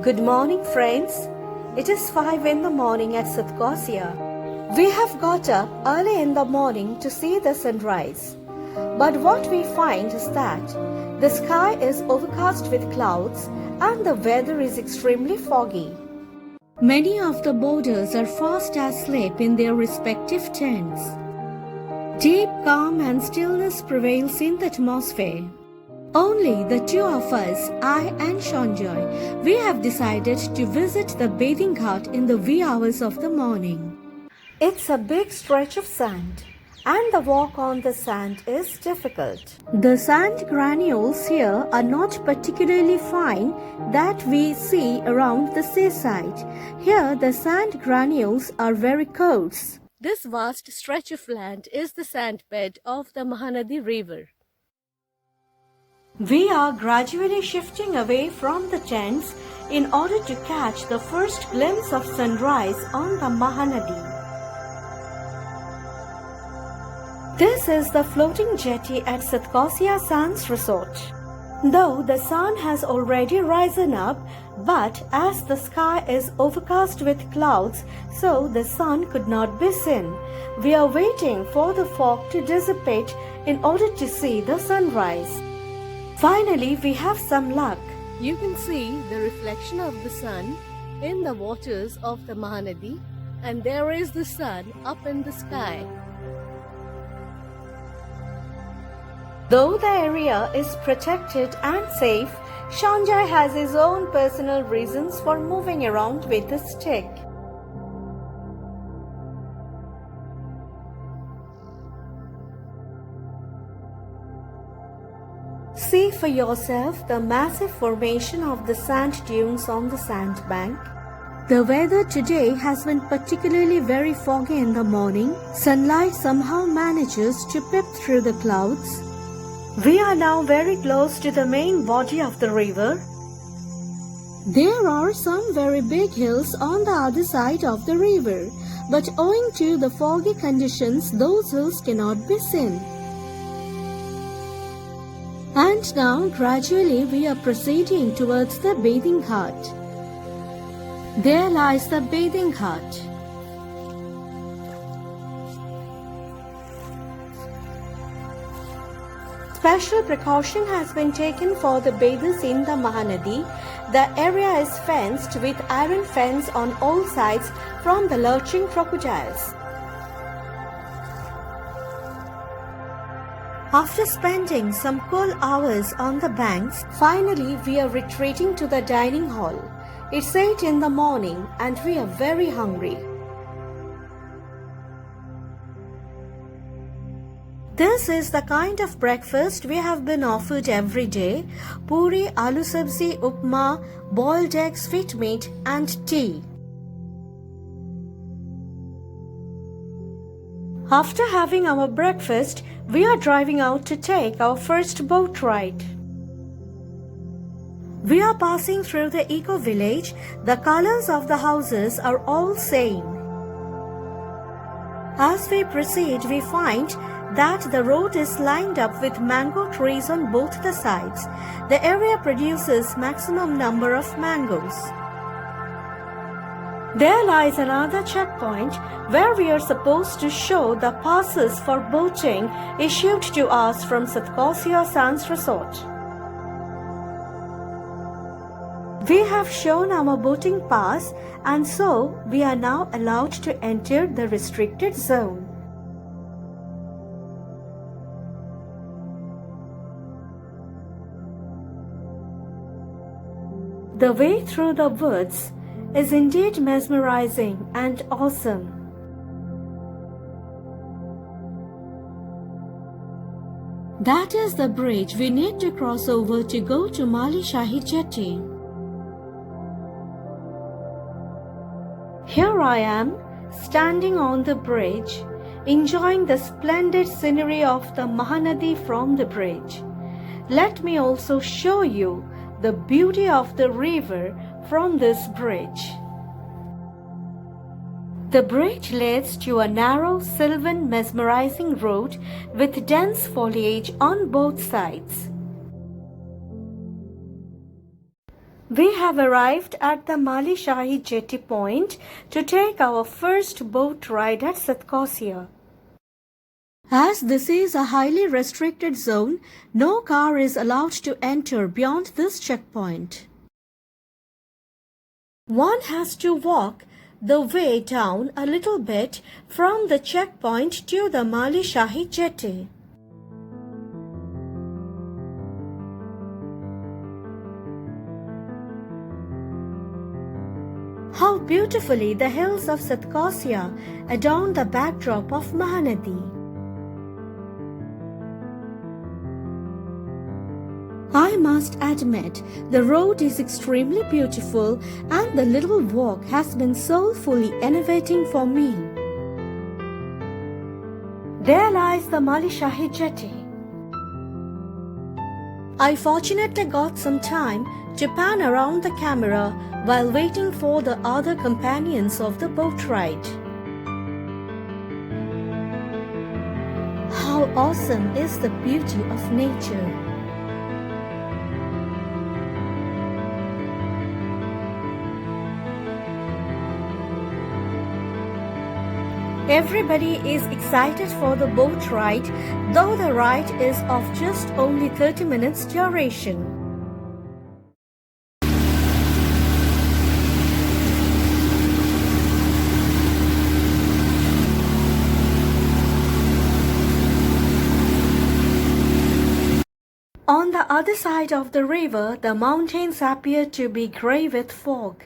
Good morning, friends. It is 5 in the morning at Satkosia. We have got up early in the morning to see the sunrise. But what we find is that the sky is overcast with clouds and the weather is extremely foggy. Many of the boarders are fast asleep in their respective tents. Deep calm and stillness prevails in the atmosphere. Only the two of us, I and Sanjay, we have decided to visit the bathing ghat in the wee hours of the morning. It's a big stretch of sand, and the walk on the sand is difficult. The sand granules here are not particularly fine that we see around the seaside. Here the sand granules are very coarse. This vast stretch of land is the sandbed of the Mahanadi river. We are gradually shifting away from the tents in order to catch the first glimpse of sunrise on the Mahanadi. This is the floating jetty at Satkosia Sands Resort. Though the sun has already risen up, but as the sky is overcast with clouds, so the sun could not be seen. We are waiting for the fog to dissipate in order to see the sunrise. Finally, we have some luck. You can see the reflection of the sun in the waters of the Mahanadi, and there is the sun up in the sky. Though the area is protected and safe, Sanjay has his own personal reasons for moving around with a stick. See for yourself the massive formation of the sand dunes on the sandbank. The weather today has been particularly very foggy in the morning. Sunlight somehow manages to peep through the clouds. We are now very close to the main body of the river. There are some very big hills on the other side of the river, but owing to the foggy conditions, those hills cannot be seen. And now gradually we are proceeding towards the bathing ghat. There lies the bathing ghat. Special precaution has been taken for the bathers in the Mahanadi. The area is fenced with iron fence on all sides from the lurching crocodiles. After spending some cool hours on the banks, finally we are retreating to the dining hall. It's 8 in the morning and we are very hungry. This is the kind of breakfast we have been offered every day: puri, aloo sabzi, upma, boiled eggs, sweet meat and tea. After having our breakfast, we are driving out to take our first boat ride. We are passing through the eco village. The colors of the houses are all same. As we proceed, we find that the road is lined up with mango trees on both the sides. The area produces maximum number of mangoes. There lies another checkpoint where we are supposed to show the passes for boating issued to us from Satkosia Sands Resort. We have shown our boating pass and so we are now allowed to enter the restricted zone. The way through the woods is indeed mesmerizing and awesome. That is the bridge we need to cross over to go to Mali Shahi Jetty. Here I am, standing on the bridge, enjoying the splendid scenery of the Mahanadi from the bridge. Let me also show you the beauty of the river from this bridge. The bridge leads to a narrow, sylvan, mesmerizing road with dense foliage on both sides. We have arrived at the Mali Shahi Jetty point to take our first boat ride at Satkosia. As this is a highly restricted zone, no car is allowed to enter beyond this checkpoint. One has to walk the way down a little bit from the checkpoint to the Mali Shahi Jetty. How beautifully the hills of Satkosia adorn the backdrop of Mahanadi. I must admit, the road is extremely beautiful and the little walk has been soulfully enervating for me. There lies the Mali Shahi Jetty. I fortunately got some time to pan around the camera while waiting for the other companions of the boat ride. How awesome is the beauty of nature! Everybody is excited for the boat ride, though the ride is of just only 30 minutes duration. On the other side of the river, the mountains appear to be grey with fog.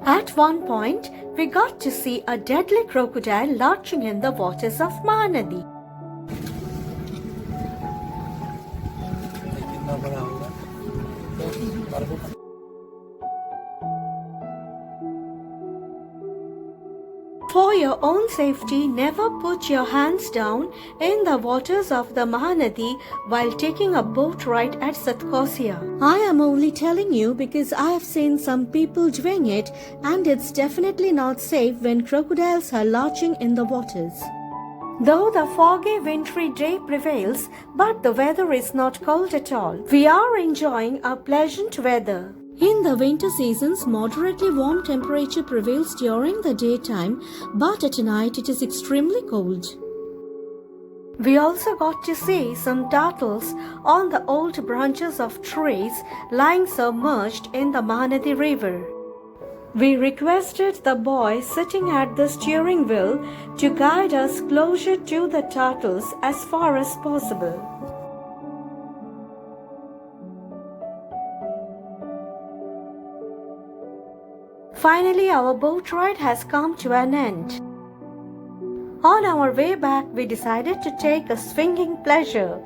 At one point, we got to see a deadly crocodile lurching in the waters of Mahanadi. For your own safety, never put your hands down in the waters of the Mahanadi while taking a boat ride at Satkosia. I am only telling you because I have seen some people doing it, and it's definitely not safe when crocodiles are lurching in the waters. Though the foggy wintry day prevails, but the weather is not cold at all. We are enjoying a pleasant weather. In the winter seasons, moderately warm temperature prevails during the daytime, but at night it is extremely cold. We also got to see some turtles on the old branches of trees lying submerged in the Mahanadi river. We requested the boy sitting at the steering wheel to guide us closer to the turtles as far as possible. Finally, our boat ride has come to an end. On our way back, we decided to take a swinging pleasure.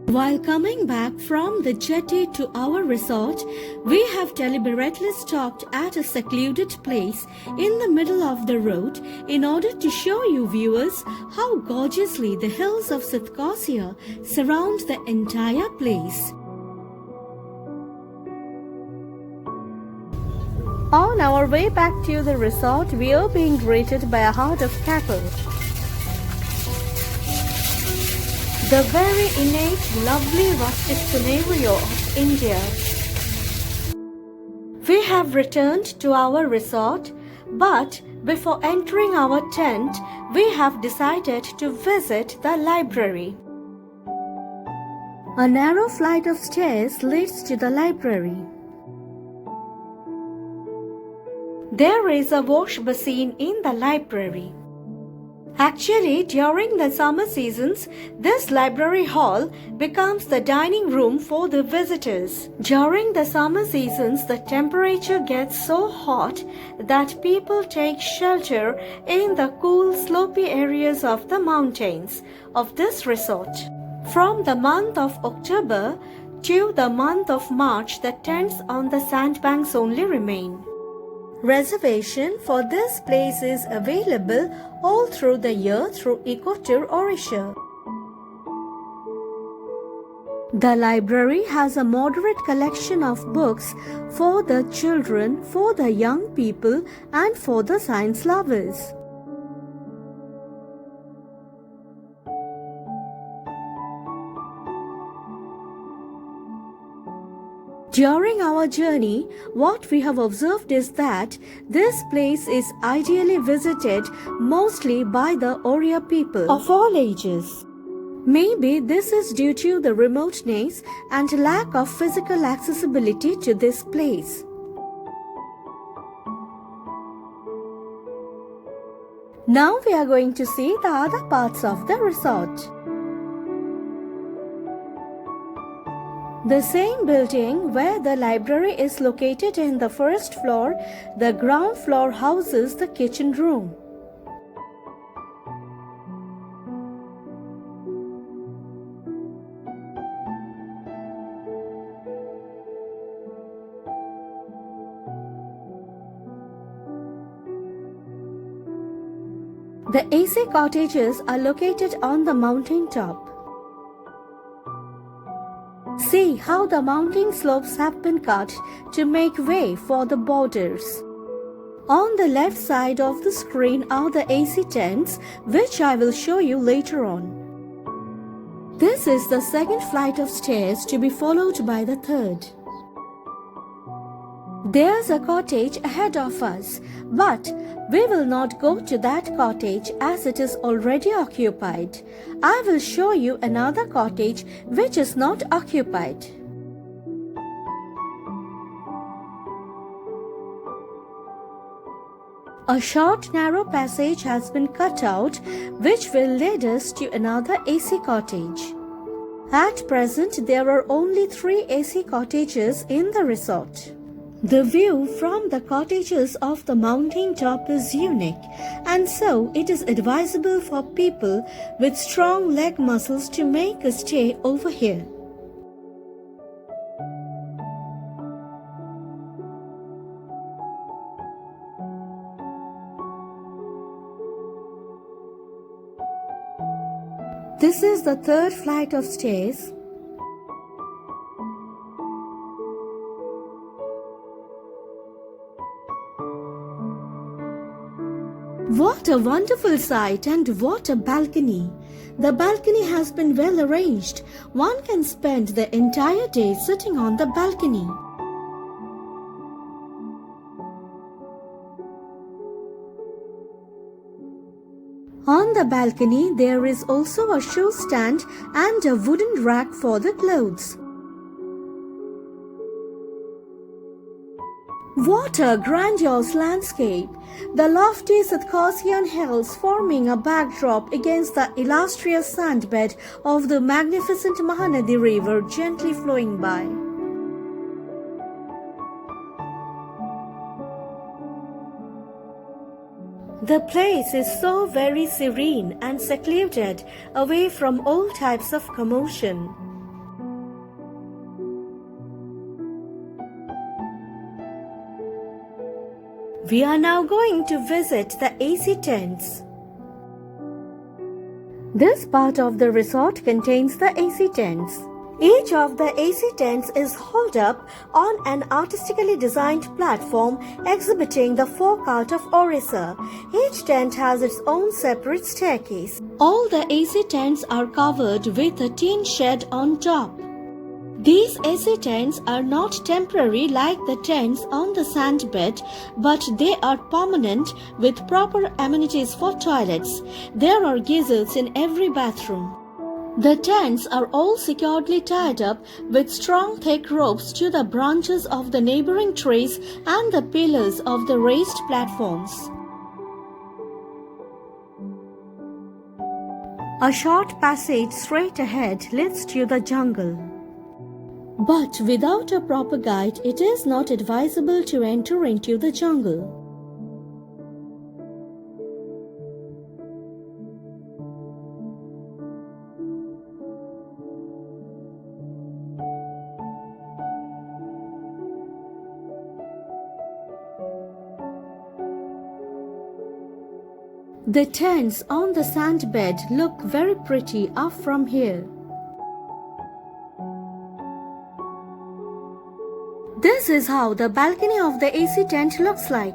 While coming back from the jetty to our resort, we have deliberately stopped at a secluded place in the middle of the road in order to show you viewers how gorgeously the hills of Satkosia surround the entire place. On our way back to the resort, we are being greeted by a herd of cattle. The very innate, lovely rustic scenario of India. We have returned to our resort, but before entering our tent, we have decided to visit the library. A narrow flight of stairs leads to the library. There is a wash basin in the library. Actually, during the summer seasons, this library hall becomes the dining room for the visitors. During the summer seasons, the temperature gets so hot that people take shelter in the cool, slopey areas of the mountains of this resort. From the month of October to the month of March, the tents on the sandbanks only remain. Reservation for this place is available all through the year through Ecotourism. The library has a moderate collection of books for the children, for the young people, and for the science lovers. During our journey, what we have observed is that this place is ideally visited mostly by the Oriya people of all ages. Maybe this is due to the remoteness and lack of physical accessibility to this place. Now we are going to see the other parts of the resort. The same building where the library is located in the first floor, the ground floor houses the kitchen room. The AC cottages are located on the mountain top. See how the mountain slopes have been cut to make way for the borders. On the left side of the screen are the AC tents, which I will show you later on. This is the second flight of stairs to be followed by the third. There's a cottage ahead of us, but we will not go to that cottage as it is already occupied. I will show you another cottage which is not occupied. A short narrow passage has been cut out which will lead us to another AC cottage. At present there are only 3 AC cottages in the resort. The view from the cottages of the mountain top is unique, and so it is advisable for people with strong leg muscles to make a stay over here. This is the third flight of stairs. What a wonderful sight, and what a balcony! The balcony has been well arranged. One can spend the entire day sitting on the balcony. On the balcony there is also a shoe stand and a wooden rack for the clothes. What a grandiose landscape! The lofty Satkosian hills forming a backdrop against the illustrious sandbed of the magnificent Mahanadi river gently flowing by. The place is so very serene and secluded, away from all types of commotion. We are now going to visit the AC tents. This part of the resort contains the AC tents. Each of the AC tents is hauled up on an artistically designed platform exhibiting the folk art of Odisha. Each tent has its own separate staircase. All the AC tents are covered with a tin shed on top. These AC tents are not temporary like the tents on the sandbed, but they are permanent with proper amenities for toilets. There are geysers in every bathroom. The tents are all securely tied up with strong thick ropes to the branches of the neighboring trees and the pillars of the raised platforms. A short passage straight ahead leads to the jungle. But without a proper guide, it is not advisable to enter into the jungle. The tents on the sandbed look very pretty up from here. This is how the balcony of the AC tent looks like.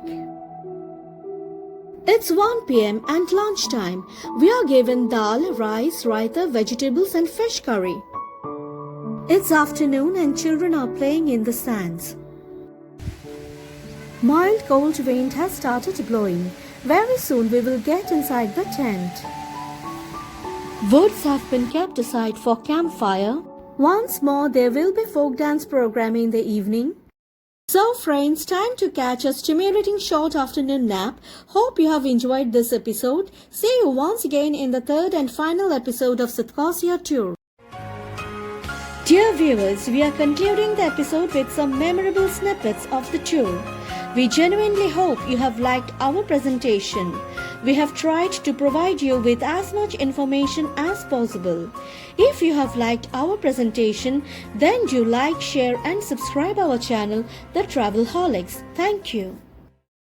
It's 1 p.m. and lunchtime. We are given dal, rice, raita, vegetables and fish curry. It's afternoon and children are playing in the sands. Mild cold wind has started blowing. Very soon we will get inside the tent. Woods have been kept aside for campfire. Once more there will be folk dance program in the evening. So friends, time to catch a stimulating short afternoon nap. Hope you have enjoyed this episode. See you once again in the third and final episode of Satkosia Tour. Dear viewers, we are concluding the episode with some memorable snippets of the tour. We genuinely hope you have liked our presentation. We have tried to provide you with as much information as possible. If you have liked our presentation, then do like, share and subscribe our channel, The Travelholics. Thank you.